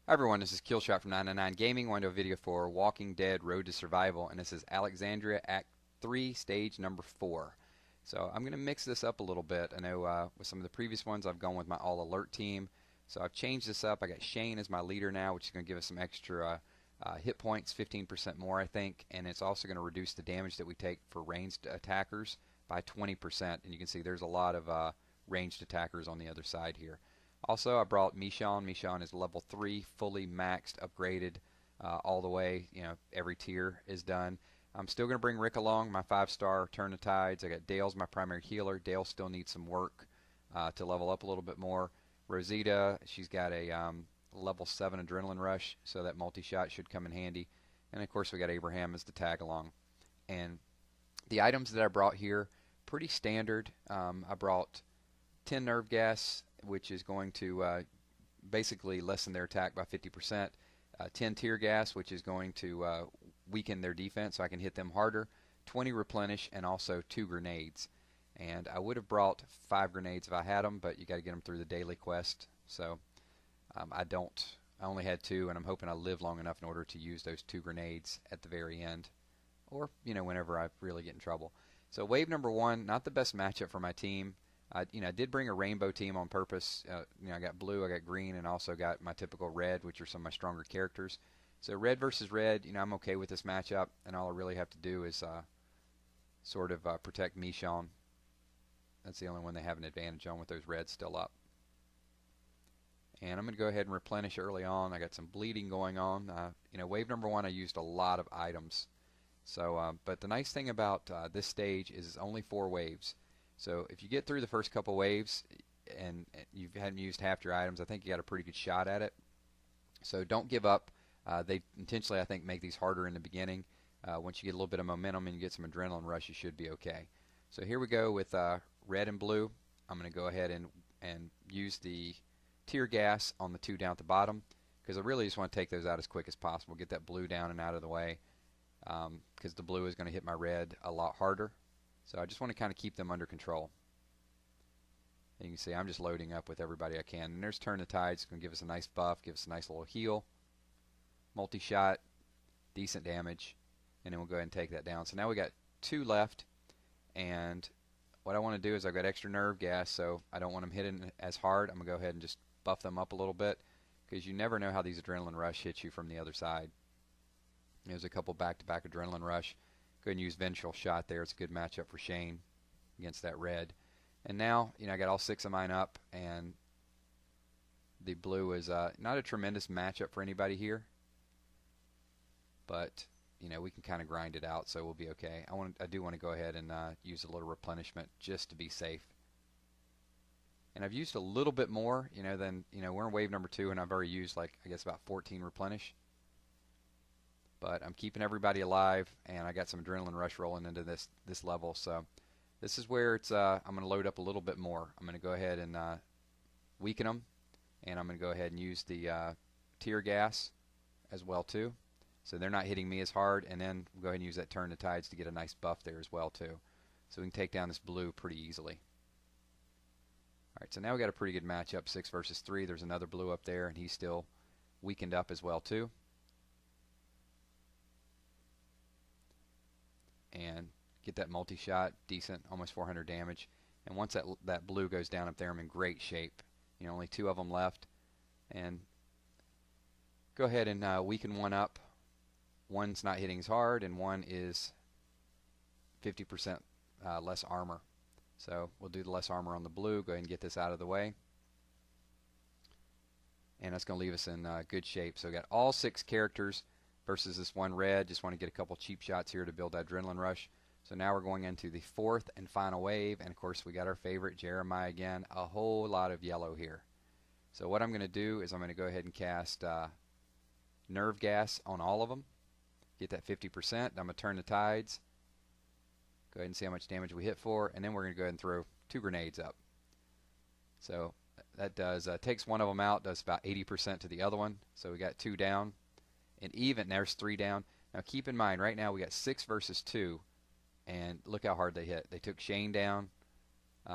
Hi everyone, this is Killshot from 999 Gaming. Wanted to do a video for Walking Dead Road to Survival, and this is Alexandria Act 3, Stage number 4. So I'm going to mix this up a little bit. I know with some of the previous ones I've gone with my All Alert team, so I've changed this up. I got Shane as my leader now, which is going to give us some extra hit points, 15% more I think, and it's also going to reduce the damage that we take for ranged attackers by 20%, and you can see there's a lot of ranged attackers on the other side here. Also, I brought Michonne. Michonne is level 3, fully maxed, upgraded all the way. You know, every tier is done. I'm still going to bring Rick along, my 5-star Turn the Tides. I got Dale's my primary healer. Dale still needs some work to level up a little bit more. Rosita, she's got a level 7 Adrenaline Rush, so that multi-shot should come in handy. And of course, we got Abraham as the tag along. And the items that I brought here, pretty standard. I brought 10 nerve gas, which is going to basically lessen their attack by 50%. 10 tear gas, which is going to weaken their defense so I can hit them harder. 20 replenish, and also 2 grenades. And I would have brought 5 grenades if I had them, but you got to get them through the daily quest. So I only had 2, and I'm hoping I live long enough in order to use those 2 grenades at the very end, or whenever I really get in trouble. So wave number 1, not the best matchup for my team. I did bring a rainbow team on purpose. I got blue, I got green, and also got my typical red, which are some of my stronger characters. So red versus red, I'm okay with this matchup, and all I really have to do is sort of protect Michonne. That's the only one they have an advantage on with those reds still up. And I'm going to go ahead and replenish early on. I got some bleeding going on. Wave number 1, I used a lot of items. So, but the nice thing about this stage is it's only 4 waves. So if you get through the first couple waves and you hadn't used half your items, I think you got a pretty good shot at it. So don't give up. They intentionally, I think, make these harder in the beginning. Once you get a little bit of momentum and you get some adrenaline rush, you should be okay. So here we go with red and blue. I'm going to go ahead and use the tear gas on the 2 down at the bottom, because I really just want to take those out as quick as possible. Get that blue down and out of the way, because the blue is going to hit my red a lot harder. So I just want to kind of keep them under control. And you can see I'm just loading up with everybody I can. And there's Turn the Tides. It's going to give us a nice buff, give us a nice little heal. Multi-shot, decent damage. And then we'll go ahead and take that down. So now we got 2 left. And what I want to do is I've got extra nerve gas, so I don't want them hitting as hard. I'm going to go ahead and just buff them up a little bit, because you never know how these adrenaline rush hit you from the other side. There's a couple back-to-back adrenaline rush. Go ahead and use Vengeful Shot there. It's a good matchup for Shane against that red. And now, I got all 6 of mine up, and the blue is not a tremendous matchup for anybody here, but we can kind of grind it out, so we'll be okay. I do want to go ahead and use a little replenishment just to be safe. And I've used a little bit more, than we're in wave number 2, and I've already used I guess about 14 replenish. But I'm keeping everybody alive, and I got some adrenaline rush rolling into this level. So this is where it's I'm going to load up a little bit more. I'm going to go ahead and weaken them, and I'm going to go ahead and use the tear gas as well too, so they're not hitting me as hard. And then we'll go ahead and use that Turn the Tides to get a nice buff there as well too, so we can take down this blue pretty easily. Alright, so now we got a pretty good matchup, 6 versus 3. There's another blue up there, and he's still weakened up as well too. And get that multi-shot, decent, almost 400 damage. And once that blue goes down up there, I'm in great shape. Only 2 of them left. And go ahead and weaken one up. One's not hitting as hard, and one is 50% less armor. So we'll do the less armor on the blue. Go ahead and get this out of the way. And that's going to leave us in good shape. So we got all 6 characters versus this one red. Just want to get a couple cheap shots here to build that adrenaline rush. So now we're going into the 4th and final wave, and of course we got our favorite Jeremiah again. A whole lot of yellow here. So what I'm going to do is I'm going to go ahead and cast nerve gas on all of them. Get that 50%. I'm going to Turn the Tides. Go ahead and see how much damage we hit for, and then we're going to go ahead and throw 2 grenades up. So that does takes one of them out, does about 80% to the other one. So we got 2 down. And even there's 3 down. Now keep in mind, right now we got 6 versus 2, and look how hard they hit. They took Shane down. We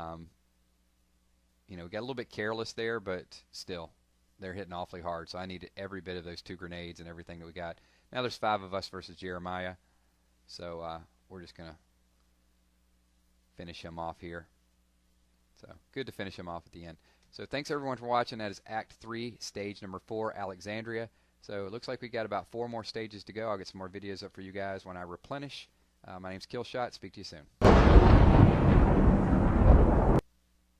got a little bit careless there, but still, they're hitting awfully hard. So I need every bit of those 2 grenades and everything that we got. Now there's 5 of us versus Jeremiah. So we're just going to finish him off here. So good to finish him off at the end. So thanks everyone for watching. That is Act 3, Stage number 4, Alexandria. So it looks like we got about 4 more stages to go. I'll get some more videos up for you guys when I replenish. My name's Killshot. Speak to you soon.